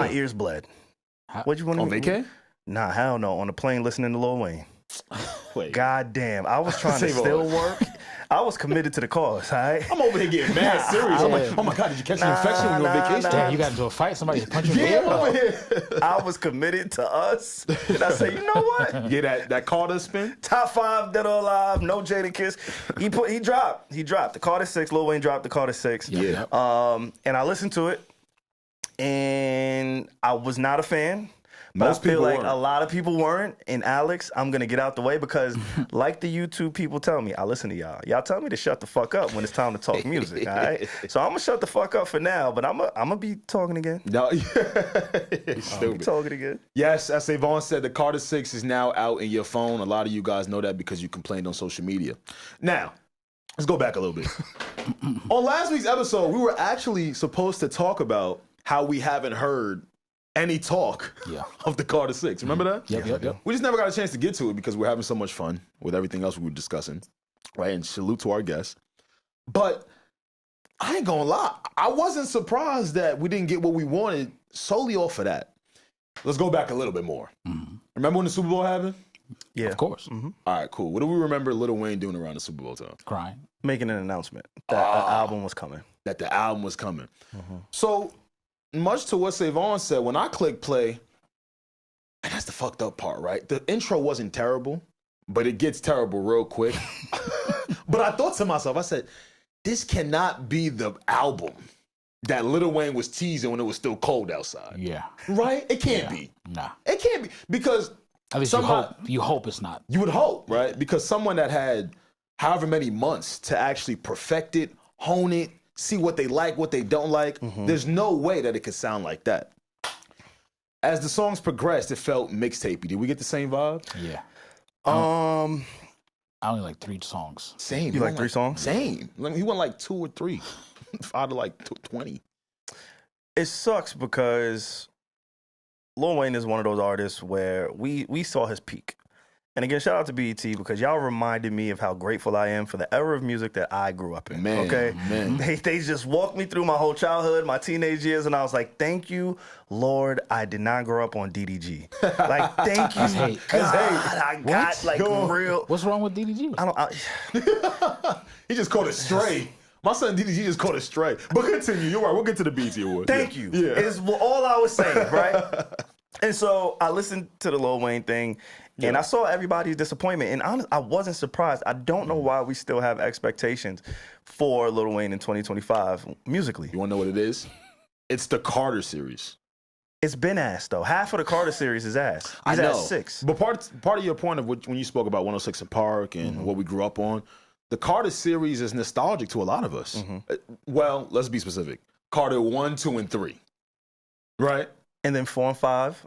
My ears bled. What you want on vacay? Nah, hell no. On the plane listening to Lil Wayne. Wait. God damn. I was trying to still work. I was committed to the cause, all right? I'm over here getting mad serious. I'm like, oh my God, did you catch an infection when you were on vacation? Damn, you got into a fight? Somebody punched you in the ear? Over here. I was committed to us. And I said, you know what? Yeah, that Carter spin? Top 5 Dead or Alive, no Jada Kiss. He dropped the Carter 6. Lil Wayne dropped the Carter 6. Yeah. And I listened to it, and I was not a fan. But Most I feel people like weren't. a lot of people weren't. And Alex, I'm going to get out the way because like the YouTube people tell me, I listen to y'all. Y'all tell me to shut the fuck up when it's time to talk music, all right? So I'm going to shut the fuck up for now, but I'm going to be talking again. No, I'll stupid. be talking again. Yes, as SaVon said, the Carter 6 is now out in your phone. A lot of you guys know that because you complained on social media. Now, let's go back a little bit. On last week's episode, we were actually supposed to talk about how we haven't heard any talk of the Carter 6. Remember that? Yep. We just never got a chance to get to it because we're having so much fun with everything else we were discussing. Right? And salute to our guests. But I ain't gonna lie. I wasn't surprised that we didn't get what we wanted solely off of that. Let's go back a little bit more. Mm-hmm. Remember when the Super Bowl happened? Yeah. Of course. Mm-hmm. All right, cool. What do we remember Lil Wayne doing around the Super Bowl time? Crying. Making an announcement that the album was coming. That the album was coming. So, much to what SaVon said, when I click play, and that's the fucked up part, right? The intro wasn't terrible, but it gets terrible real quick. But I thought to myself, I said, this cannot be the album that Lil Wayne was teasing when it was still cold outside. Yeah. Right? It can't be. Nah. It can't be. Because At least you hope it's not. you would hope, right? Because someone that had however many months to actually perfect it, hone it, see what they like, what they don't like, there's no way that it could sound like that. As the songs progressed, it felt mixtapey. Did we get the same vibe? Yeah. Um, I only like 3 songs. Same. You like 3 songs? Same. He went like 2 or 3 out of like 20. it sucks because Lil Wayne is one of those artists where we saw his peak. And again, shout out to BET because y'all reminded me of how grateful I am for the era of music that I grew up in. Man, okay? man. They just walked me through my whole childhood, my teenage years, and I was like, thank you, Lord, I did not grow up on DDG. Like, thank you, hate. God, I got like real. What's wrong with DDG? He just caught it stray. My son DDG just caught it stray. But continue. You're right. We'll get to the BET Award. Thank you. Yeah. Is all I was saying, right? And so I listened to the Lil Wayne thing, and I saw everybody's disappointment. And honestly, I wasn't surprised. I don't know why we still have expectations for Lil Wayne in 2025 musically. You want to know what it is? It's the Carter series. It's been ass, though. Half of the Carter series is ass. He's at 6. But part of your point of when you spoke about 106 in Park and what we grew up on, the Carter series is nostalgic to a lot of us. Well, let's be specific. Carter 1, 2, and 3. Right? And then 4 and 5.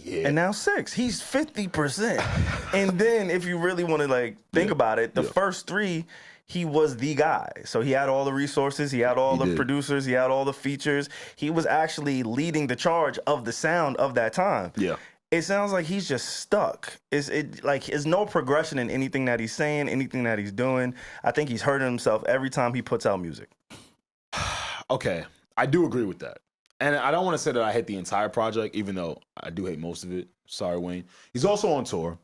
Yeah. And now 6. He's 50%. And then if you really want to think about it, the first 3, he was the guy. So he had all the resources, he had all the producers, he had all the features. He was actually leading the charge of the sound of that time. Yeah. It sounds like he's just stuck. There's no progression in anything that he's saying, anything that he's doing. I think he's hurting himself every time he puts out music. Okay. I do agree with that. And I don't want to say that I hate the entire project, even though I do hate most of it. Sorry, Wayne. He's also on tour.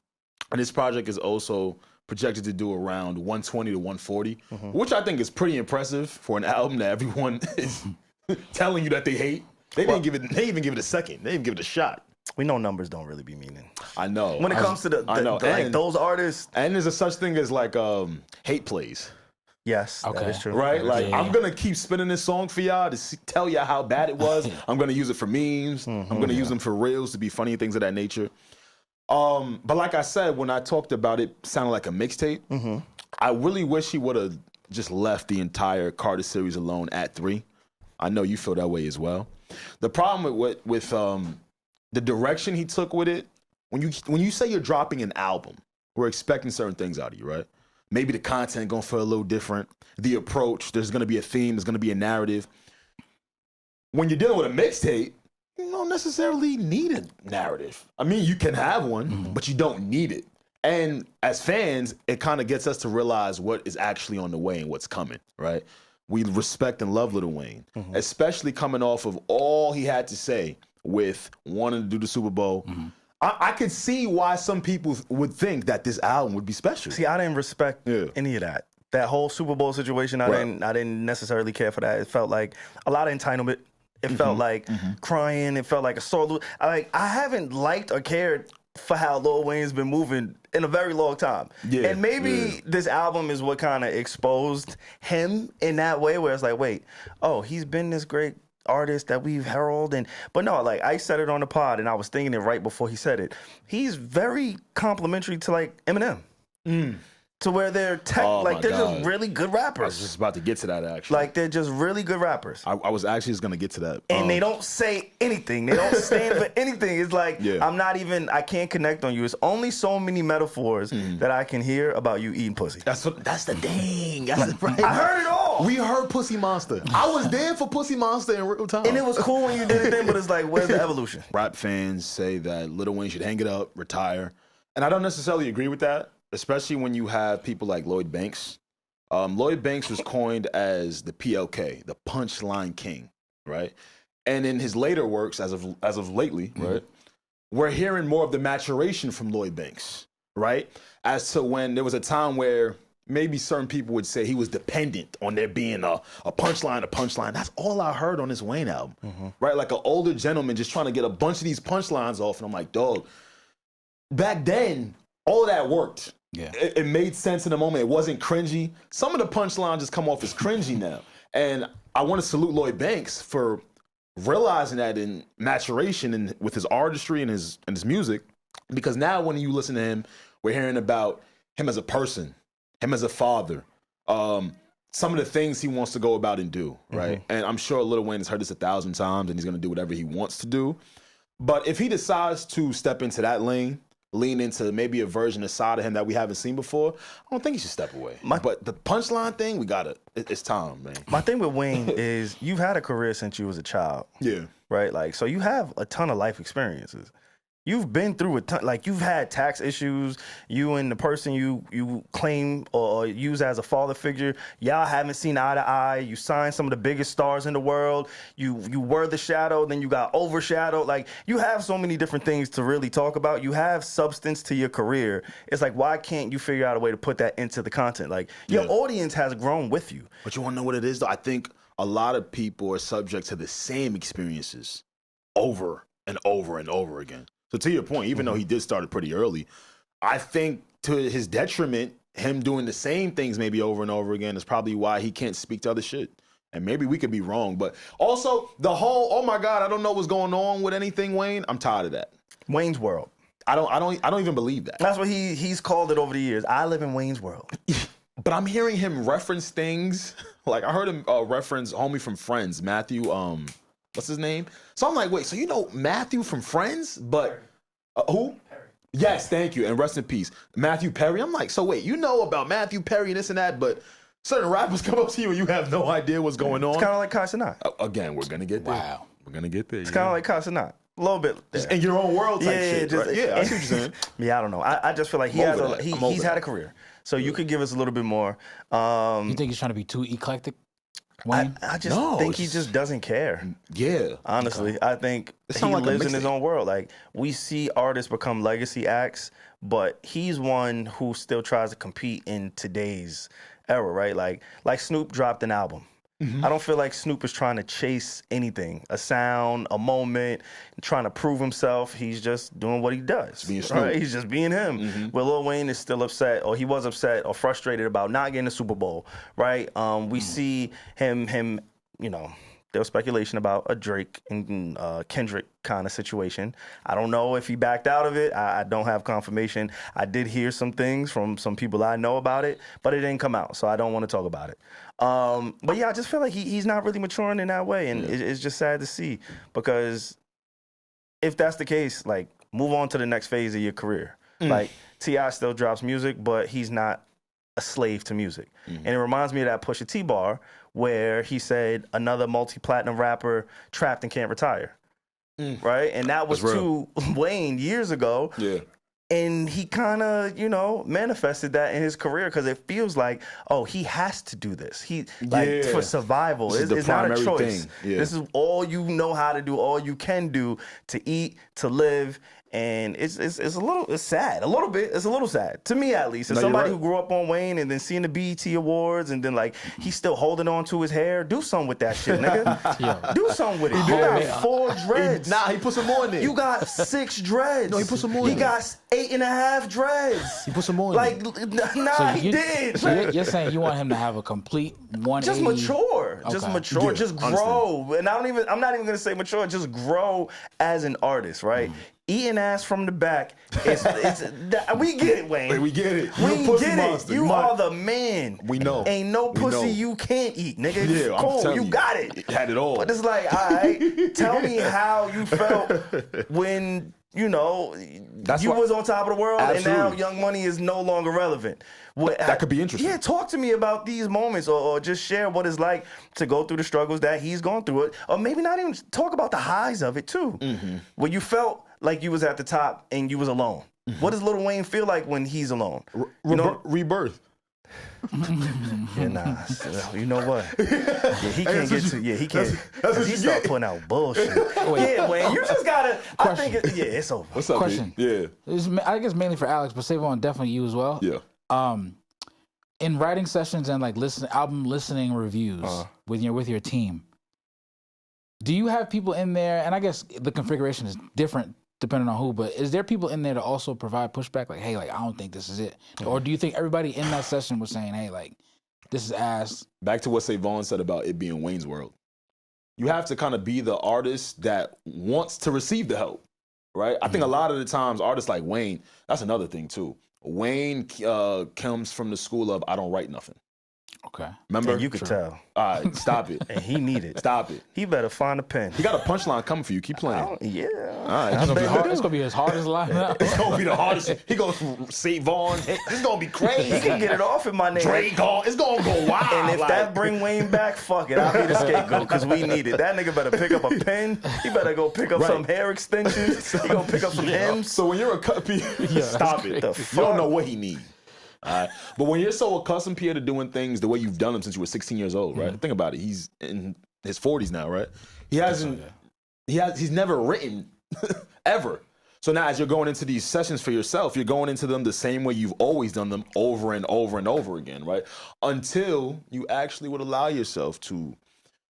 And this project is also projected to do around 120 to 140, which I think is pretty impressive for an album that everyone is telling you that they hate. They didn't even give it a second. They didn't give it a shot. We know numbers don't really be meaning. I know. When it comes to those artists. And there's a such thing as hate plays. Yes, that is true. Right? I'm going to keep spinning this song for y'all to tell y'all how bad it was. I'm going to use it for memes. I'm going to use them for reels to be funny and things of that nature. But like I said, when I talked about it sounding like a mixtape, I really wish he would have just left the entire Carter series alone at 3. I know you feel that way as well. The problem with the direction he took with it, when you say you're dropping an album, we're expecting certain things out of you, right? Maybe the content gonna feel a little different. The approach, there's gonna be a theme, there's gonna be a narrative. When you're dealing with a mixtape, you don't necessarily need a narrative. I mean, you can have one, but you don't need it. And as fans, it kind of gets us to realize what is actually on the way and what's coming, right? We respect and love Lil Wayne, especially coming off of all he had to say with wanting to do the Super Bowl. I could see why some people would think that this album would be special. See, I didn't respect any of that. That whole Super Bowl situation, I didn't necessarily care for that. It felt like a lot of entitlement. It felt like crying. It felt like a sore loser. I haven't liked or cared for how Lil Wayne's been moving in a very long time. Yeah, and maybe this album is what kind of exposed him in that way, where it's like, wait, oh, he's been this great artist that we've heralded. But no, like I said it on the pod, and I was thinking it right before he said it. He's very complimentary to like Eminem. To where they're they're just really good rappers. I was just about to get to that, actually. Like, they're just really good rappers. I was actually just going to get to that. And they don't say anything. They don't stand for anything. It's like, I can't connect on you. It's only so many metaphors that I can hear about you eating pussy. That's the thing. That's right. I heard it all. We heard Pussy Monster. I was there for Pussy Monster in real time. And it was cool when you did it then, but it's like, where's the evolution? Rap fans say that Lil Wayne should hang it up, retire. And I don't necessarily agree with that. Especially when you have people like Lloyd Banks. Lloyd Banks was coined as the PLK, the Punchline King, right? And in his later works, as of lately, right, we're hearing more of the maturation from Lloyd Banks, right? As to when there was a time where maybe certain people would say he was dependent on there being a punchline. That's all I heard on this Wayne album, right? Like an older gentleman just trying to get a bunch of these punchlines off. And I'm like, dog, back then, all of that worked. Yeah, it made sense in the moment. It wasn't cringy. Some of the punchlines just come off as cringy now. And I want to salute Lloyd Banks for realizing that in maturation and with his artistry and his music. Because now when you listen to him, we're hearing about him as a person, him as a father, some of the things he wants to go about and do, right? And I'm sure Lil Wayne has heard this 1,000 times and he's going to do whatever he wants to do. But if he decides to step into that lane, lean into maybe a version, a side of him that we haven't seen before, I don't think he should step away. But the punchline thing, it's time, man. My thing with Wayne is you've had a career since you was a child. Yeah. Right? Like, so you have a ton of life experiences. You've been through a ton, like you've had tax issues. You and the person you claim or use as a father figure, y'all haven't seen eye to eye. You signed some of the biggest stars in the world. You were the shadow, then you got overshadowed. Like, you have so many different things to really talk about. You have substance to your career. It's like, why can't you figure out a way to put that into the content? Like, your audience has grown with you. But you want to know what it is, though? I think a lot of people are subject to the same experiences over and over and over again. So to your point, even though he did start it pretty early, I think to his detriment, him doing the same things maybe over and over again is probably why he can't speak to other shit. And maybe we could be wrong, but also the whole, oh my God, I don't know what's going on with anything, Wayne. I'm tired of that. Wayne's World. I don't even believe that. That's what he's called it over the years. I live in Wayne's World. But I'm hearing him reference things. Like, I heard him reference homie from Friends, Matthew, what's his name? So I'm like, wait, so you know Matthew from Friends? But who? Perry. Yes, thank you. And rest in peace. Matthew Perry. I'm like, so wait, you know about Matthew Perry and this and that, but certain rappers come up to you and you have no idea what's going on. It's kind of like Casanat. Again, we're going to get there. Wow. We're going to get there. It's kind of like Casanat. A little bit. Just in your own world type shit. Right? Yeah, I see what you're saying. Yeah, I don't know. I just feel like he's had a career. So you could give us a little bit more. You think he's trying to be too eclectic? I just think he just doesn't care. Yeah. Honestly, I think he lives in his own world. Like, we see artists become legacy acts, but he's one who still tries to compete in today's era, right? Like Snoop dropped an album. I don't feel like Snoop is trying to chase anything, a sound, a moment, trying to prove himself. He's just doing what he does. Being Snoop. Right? He's just being him. Well, Lil Wayne is still upset, or he was upset or frustrated about not getting the Super Bowl, right? We see him, you know, there was speculation about a Drake and Kendrick kind of situation. I don't know if he backed out of it. I don't have confirmation. I did hear some things from some people I know about it, but it didn't come out, so I don't want to talk about it. But yeah, I just feel like he's not really maturing in that way, and it's just sad to see, because if that's the case, like, move on to the next phase of your career. Like, T.I. still drops music, but he's not a slave to music. And it reminds me of that Pusha T bar where he said another multi-platinum rapper trapped and can't retire. Right? And that was to Wayne years ago. Yeah. And he kind of, manifested that in his career because it feels like, he has to do this. For survival. It's not a choice. Yeah. This is all you know how to do, all you can do to eat, to live. And it's sad. A little bit. It's a little sad. To me, at least. As somebody who grew up on Wayne and then seeing the BET Awards and then, he's still holding on to his hair. Do something with that shit, nigga. Do something with it. You got 4 dreads. He put some more in there. You got 6 dreads. No, he put some more in there. He got 8.5 dreads. He put some more in there. So he did. So you're saying you want him to have a complete 180? Just mature. Okay. Just mature. Yeah, just grow. And I'm not even going to say mature. Just grow as an artist, right? Eating ass from the back. We get it, Wayne. We get it. We get it. You are the man. We know. Ain't no pussy you can't eat, nigga. Yeah, cool. You got it. Had it all. But it's like, all right, tell me how you felt when, you was on top of the world. Absolutely. And now Young Money is no longer relevant. That could be interesting. Yeah, talk to me about these moments or just share what it's like to go through the struggles that he's gone through it. Or maybe not even talk about the highs of it too. When you felt like you was at the top and you was alone. What does Lil Wayne feel like when he's alone? Rebirth. Yeah, nah. You know what? Yeah, he can't get to. Yeah, he can't. He start putting out bullshit. Yeah, Wayne, you just gotta. I think it's over. What's up, question? Yeah. I guess mainly for Alex, but SaVon, definitely you as well. Yeah. In writing sessions and album listening reviews with your team, do you have people in there? And I guess the configuration is different depending on who, but is there people in there to also provide pushback? Like, hey, I don't think this is it. Or do you think everybody in that session was saying, hey, this is ass? Back to what SaVon said about it being Wayne's world. You have to kind of be the artist that wants to receive the help, right? I think a lot of the times artists like Wayne, that's another thing too. Wayne comes from the school of I don't write nothing. Okay. Remember? And you could tell. All right, stop it. And he needed. Stop it. He better find a pen. He got a punchline coming for you. Keep playing. Yeah. All right. It's gonna be his hardest line. It's gonna be the hardest. He goes from SaVon. It's gonna be crazy. He can get it off in my name. Drake, it's gonna go wild. And if that bring Wayne back, fuck it. I'll be the scapegoat because we need it. That nigga better pick up a pen. He better go pick up some hair extensions. He gonna pick up some M's. So when you're stop it. You don't know what he needs. But when you're so accustomed, Pierre, to doing things the way you've done them since you were 16 years old, right? Think about it. He's in his 40s now, right? He's never written ever. So now as you're going into these sessions for yourself, you're going into them the same way you've always done them over and over and over again, right? Until you actually would allow yourself to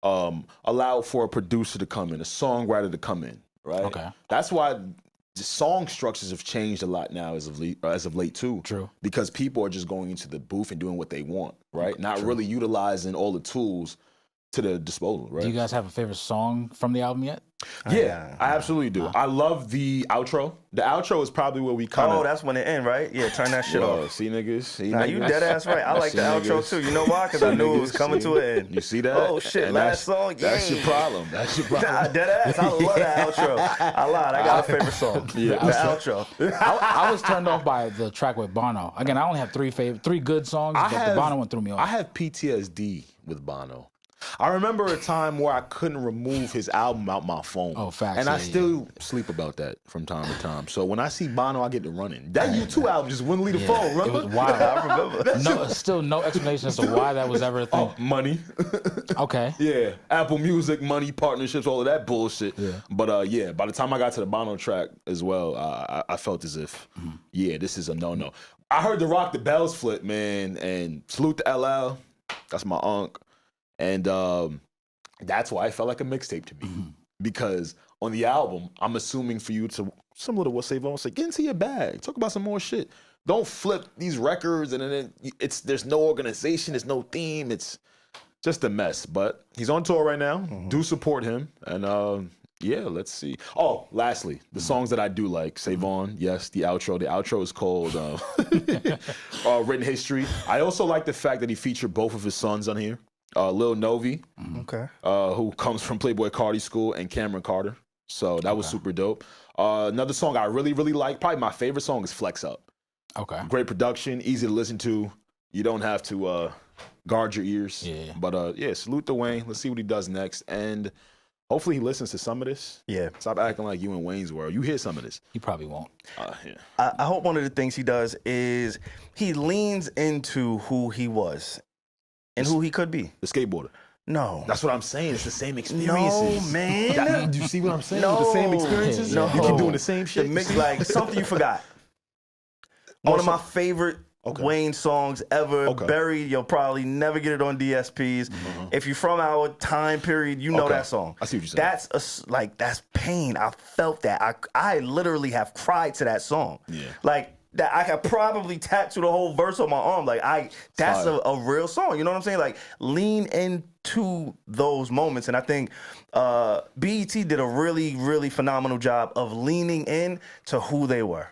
allow for a producer to come in, a songwriter to come in, right? Okay. That's why the song structures have changed a lot now as of late too. True. Because people are just going into the booth and doing what they want, right? Not really utilizing all the tools to their disposal, right? Do you guys have a favorite song from the album yet? Yeah, I absolutely do. I love the outro. The outro is probably where we kind of... Oh, that's when it end, right? Yeah, turn that shit off. See, niggas? You dead ass right. I like the outro too. You know why? Because I knew it was coming to an end. You see that? Oh, shit. And last song? That's your problem. That's your problem. Nah, dead ass. I love that outro. I lied. I got a favorite song. Yeah, the outro. I was turned off by the track with Bono. Again, I only have three good songs, but the Bono one threw me off. I have PTSD with Bono. I remember a time where I couldn't remove his album out my phone. Oh, facts. And I still sleep about that from time to time. So when I see Bono, I get to running. That U2 album just wouldn't leave the phone, remember? It was wild. I remember. Still no explanation as to why that was ever a thing. Oh, money. Okay. Yeah. Apple Music, money, partnerships, all of that bullshit. Yeah. But by the time I got to the Bono track as well, I felt as if, this is a no-no. I heard the Rock the Bells flip, man, and salute to LL. That's my unc. And that's why it felt like a mixtape to me. Because on the album, I'm assuming for you to, similar to what SaVon said, get into your bag. Talk about some more shit. Don't flip these records and then there's no organization, there's no theme. It's just a mess. But he's on tour right now. Do support him. And let's see. Oh, lastly, the songs that I do like. SaVon, yes, the outro. The outro is called Written History. I also like the fact that he featured both of his sons on here. Lil Novi, who comes from Playboy Cardi School, and Cameron Carter. So that was super dope. Another song I really, really like, probably my favorite song is Flex Up. Okay. Great production, easy to listen to. You don't have to guard your ears. Yeah. But salute to Wayne. Let's see what he does next. And Hopefully he listens to some of this. Yeah. Stop acting like you in Wayne's World. You hear some of this. He probably won't. Yeah. I hope one of the things he does is he leans into who he was and who he could be. The skateboarder. No. That's what I'm saying. It's the same experiences. No, man. Do you see what I'm saying? No. The same experiences? No. You keep doing the same shit? The mix, like something you forgot. One of my favorite Okay. Wayne songs ever. Okay. Buried. You'll probably never get it on DSPs. If you're from our time period, you know that song. I see what you're saying. That's pain. I felt that. I literally have cried to that song. Yeah. Like that. I could probably tattoo the whole verse on my arm. That's a real song. You know what I'm saying? Like lean into those moments, and I think BET did a really, really phenomenal job of leaning in to who they were.